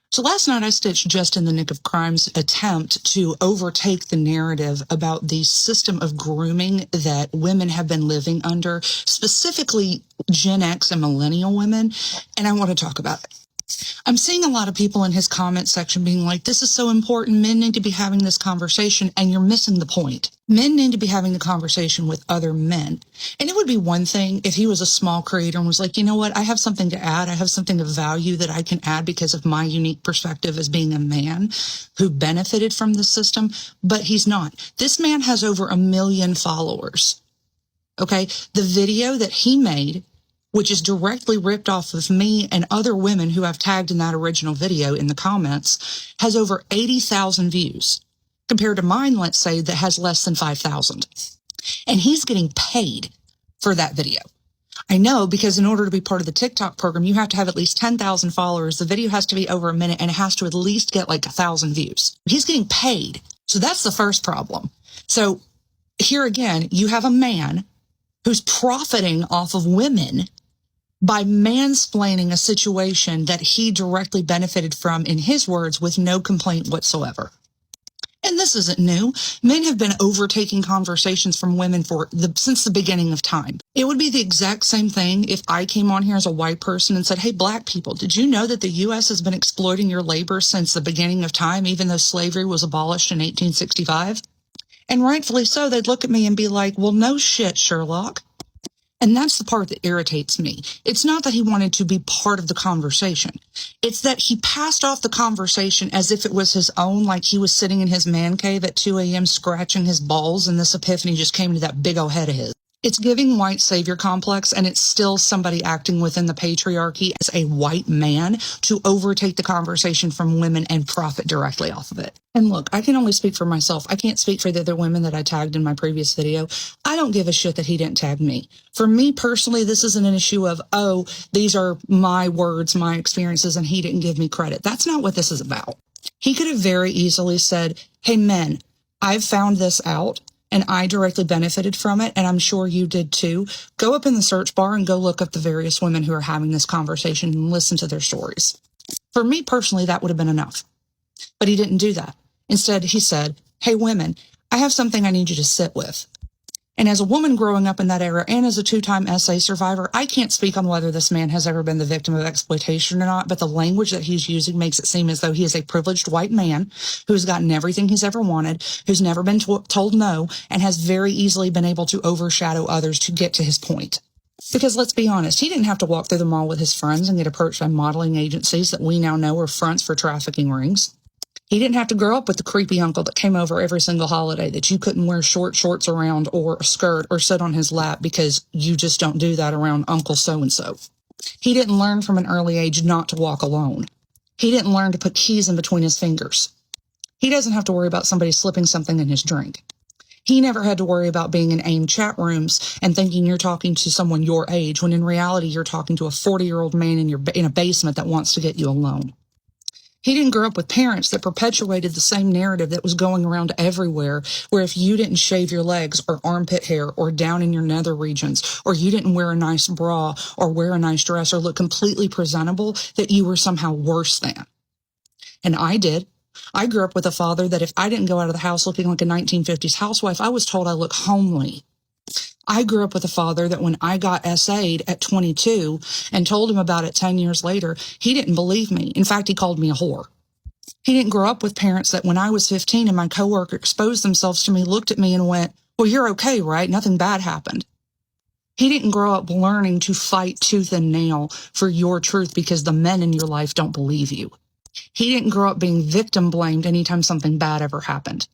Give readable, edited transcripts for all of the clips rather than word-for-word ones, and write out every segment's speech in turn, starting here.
So last night I stitched Just in the Nick of Crime's attempt to overtake the narrative about the system of grooming that women have been living under, specifically Gen X and millennial women, and I want to talk about it. I'm seeing a lot of people in his comment section being like, this is so important. Men need to be having this conversation, and you're missing the point. Men need to be having the conversation with other men. And it would be one thing if he was a small creator and was like, you know what? I have something to add. I have something of value that I can add because of my unique perspective as being a man who benefited from the system. But he's not. This man has over 1 million followers. Okay. The video that he made, which is directly ripped off of me and other women who I've tagged in that original video in the comments, has over 80,000 views compared to mine, let's say, that has less than 5,000. And he's getting paid for that video. I know, because in order to be part of the TikTok program, you have to have at least 10,000 followers. The video has to be over a minute and it has to at least get like 1,000 views. He's getting paid. So that's the first problem. So here again, you have a man who's profiting off of women by mansplaining a situation that he directly benefited from, in his words, with no complaint whatsoever. And this isn't new. Men have been overtaking conversations from women since the beginning of time. It would be the exact same thing if I came on here as a white person and said, hey, black people, did you know that the U.S. has been exploiting your labor since the beginning of time, even though slavery was abolished in 1865? And rightfully so, they'd look at me and be like, well, no shit, Sherlock. And that's the part that irritates me. It's not that he wanted to be part of the conversation. It's that he passed off the conversation as if it was his own, like he was sitting in his man cave at 2 a.m. scratching his balls and this epiphany just came to that big old head of his. It's giving white savior complex, and it's still somebody acting within the patriarchy as a white man to overtake the conversation from women and profit directly off of it. And look, I can only speak for myself. I can't speak for the other women that I tagged in my previous video. I don't give a shit that he didn't tag me. For me personally, this isn't an issue of, oh, these are my words, my experiences, and he didn't give me credit. That's not what this is about. He could have very easily said, hey, men, I've found this out, and I directly benefited from it, and I'm sure you did too. Go up in the search bar and go look up the various women who are having this conversation and listen to their stories. For me personally, that would have been enough. But he didn't do that. Instead, he said, hey, women, I have something I need you to sit with. And as a woman growing up in that era and as a 2-time SA survivor, I can't speak on whether this man has ever been the victim of exploitation or not, but the language that he's using makes it seem as though he is a privileged white man who's gotten everything he's ever wanted, who's never been told no, and has very easily been able to overshadow others to get to his point. Because let's be honest, he didn't have to walk through the mall with his friends and get approached by modeling agencies that we now know are fronts for trafficking rings. He didn't have to grow up with the creepy uncle that came over every single holiday that you couldn't wear short shorts around or a skirt or sit on his lap because you just don't do that around Uncle so-and-so. He didn't learn from an early age not to walk alone. He didn't learn to put keys in between his fingers. He doesn't have to worry about somebody slipping something in his drink. He never had to worry about being in AIM chat rooms and thinking you're talking to someone your age when in reality you're talking to a 40-year-old man in a basement that wants to get you a loan. He didn't grow up with parents that perpetuated the same narrative that was going around everywhere, where if you didn't shave your legs or armpit hair or down in your nether regions, or you didn't wear a nice bra or wear a nice dress or look completely presentable, that you were somehow worse than. And I did. I grew up with a father that if I didn't go out of the house looking like a 1950s housewife, I was told I look homely. I grew up with a father that when I got SA'd at 22 and told him about it 10 years later, he didn't believe me. In fact, he called me a whore. He didn't grow up with parents that when I was 15 and my coworker exposed themselves to me, looked at me and went, well, you're okay, right? Nothing bad happened. He didn't grow up learning to fight tooth and nail for your truth because the men in your life don't believe you. He didn't grow up being victim blamed anytime something bad ever happened.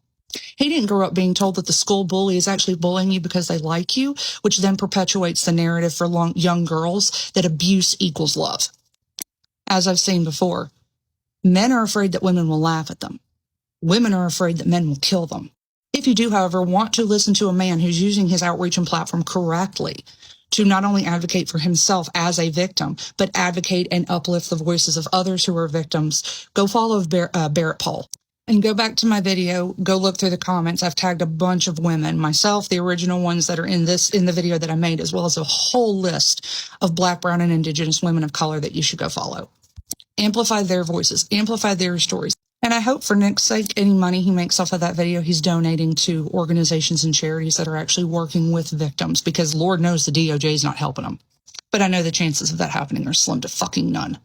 He didn't grow up being told that the school bully is actually bullying you because they like you, which then perpetuates the narrative for young girls that abuse equals love. As I've seen before, men are afraid that women will laugh at them. Women are afraid that men will kill them. If you do, however, want to listen to a man who's using his outreach and platform correctly to not only advocate for himself as a victim, but advocate and uplift the voices of others who are victims, go follow Barrett Paul. And go back to my video, go look through the comments. I've tagged a bunch of women, myself, the original ones that are in the video that I made, as well as a whole list of Black, brown, and Indigenous women of color that you should go follow. Amplify their voices, amplify their stories. And I hope for Nick's sake, any money he makes off of that video, he's donating to organizations and charities that are actually working with victims, because Lord knows the DOJ is not helping them. But I know the chances of that happening are slim to fucking none.